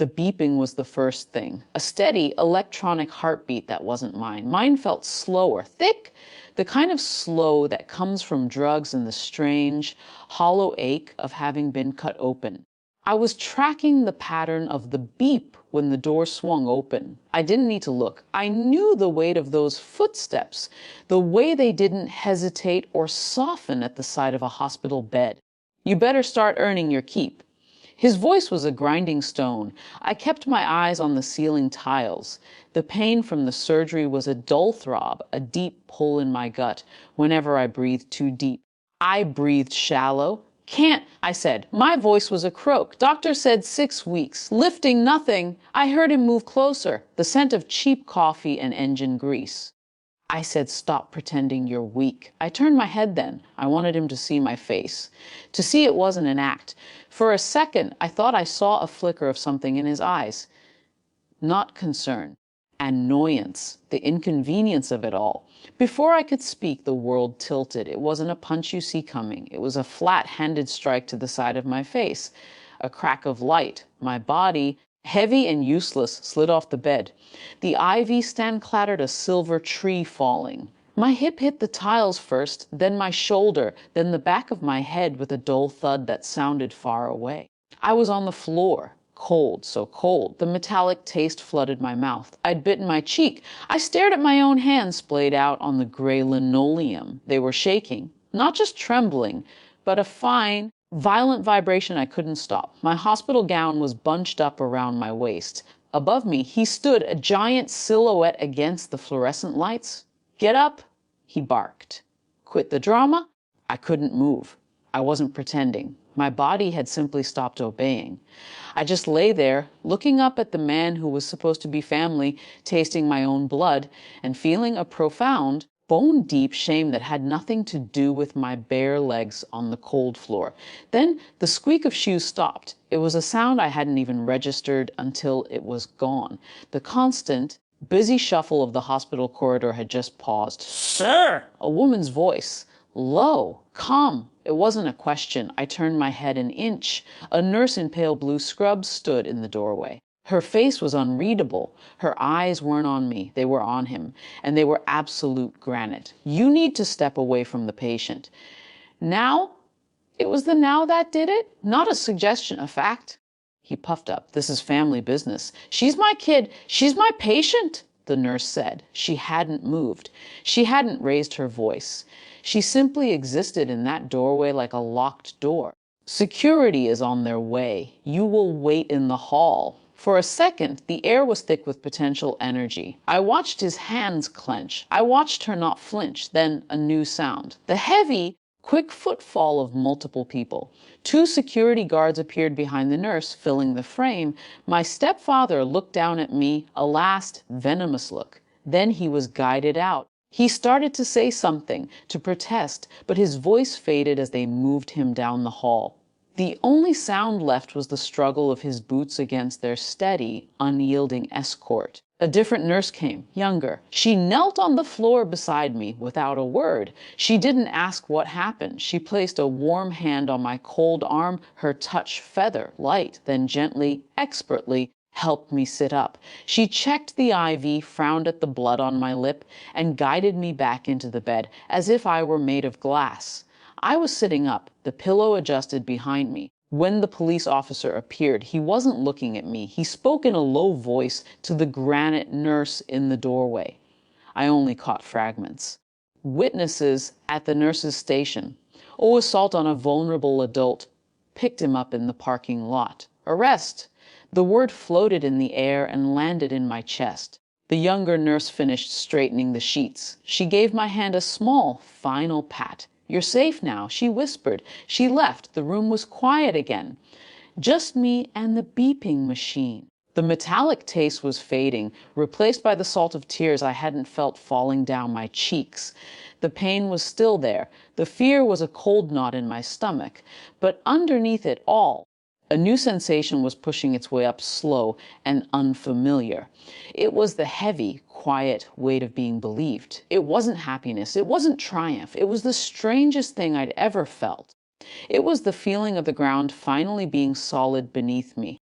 The beeping was the first thing, a steady electronic heartbeat that wasn't mine. Mine felt slower, thick, the kind of slow that comes from drugs and the strange, hollow ache of having been cut open. I was tracking the pattern of the beep when the door swung open. I didn't need to look. I knew the weight of those footsteps, the way they didn't hesitate or soften at the side of a hospital bed. You better start earning your keep. His voice was a grinding stone. I kept my eyes on the ceiling tiles. The pain from the surgery was a dull throb, a deep pull in my gut whenever I breathed too deep. I breathed shallow. Can't, I said. My voice was a croak. Doctor said 6 weeks. Lifting nothing. I heard him move closer, the scent of cheap coffee and engine grease. I said, stop pretending you're weak. I turned my head then. I wanted him to see my face, to see it wasn't an act. For a second, I thought I saw a flicker of something in his eyes. Not concern, annoyance, the inconvenience of it all. Before I could speak, the world tilted. It wasn't a punch you see coming. It was a flat-handed strike to the side of my face, a crack of light. My body, heavy and useless, slid off the bed. The IV stand clattered, a silver tree falling. My hip hit the tiles first, then my shoulder, then the back of my head with a dull thud that sounded far away. I was on the floor, cold, so cold. The metallic taste flooded my mouth. I'd bitten my cheek. I stared at my own hands splayed out on the gray linoleum. They were shaking, not just trembling, but a fine, violent vibration I couldn't stop. My hospital gown was bunched up around my waist. Above me, he stood, a giant silhouette against the fluorescent lights. Get up, he barked. Quit the drama? I couldn't move. I wasn't pretending. My body had simply stopped obeying. I just lay there, looking up at the man who was supposed to be family, tasting my own blood, and feeling a profound, bone-deep shame that had nothing to do with my bare legs on the cold floor. Then the squeak of shoes stopped. It was a sound I hadn't even registered until it was gone. The constant, busy shuffle of the hospital corridor had just paused. Sir! A woman's voice. Low, calm. It wasn't a question. I turned my head an inch. A nurse in pale blue scrubs stood in the doorway. Her face was unreadable. Her eyes weren't on me. They were on him, and they were absolute granite. You need to step away from the patient. Now? It was the now that did it, not a suggestion, a fact. He puffed up. This is family business. She's my kid. She's my patient, the nurse said. She hadn't moved. She hadn't raised her voice. She simply existed in that doorway like a locked door. Security is on their way. You will wait in the hall. For a second, the air was thick with potential energy. I watched his hands clench. I watched her not flinch. Then a new sound. The heavy, quick footfall of multiple people. 2 security guards appeared behind the nurse, filling the frame. My stepfather looked down at me, a last, venomous look. Then he was guided out. He started to say something, to protest, but his voice faded as they moved him down the hall. The only sound left was the struggle of his boots against their steady, unyielding escort. A different nurse came, younger. She knelt on the floor beside me without a word. She didn't ask what happened. She placed a warm hand on my cold arm, her touch feather, light, then gently, expertly, helped me sit up. She checked the IV, frowned at the blood on my lip, and guided me back into the bed, as if I were made of glass. I was sitting up, the pillow adjusted behind me. When the police officer appeared, he wasn't looking at me. He spoke in a low voice to the granite nurse in the doorway. I only caught fragments. Witnesses at the nurse's station. Oh, assault on a vulnerable adult. Picked him up in the parking lot. Arrest. The word floated in the air and landed in my chest. The younger nurse finished straightening the sheets. She gave my hand a small, final pat. You're safe now, she whispered. She left. The room was quiet again. Just me and the beeping machine. The metallic taste was fading, replaced by the salt of tears I hadn't felt falling down my cheeks. The pain was still there. The fear was a cold knot in my stomach. But underneath it all, a new sensation was pushing its way up, slow and unfamiliar. It was the heavy, quiet weight of being believed. It wasn't happiness. It wasn't triumph. It was the strangest thing I'd ever felt. It was the feeling of the ground finally being solid beneath me.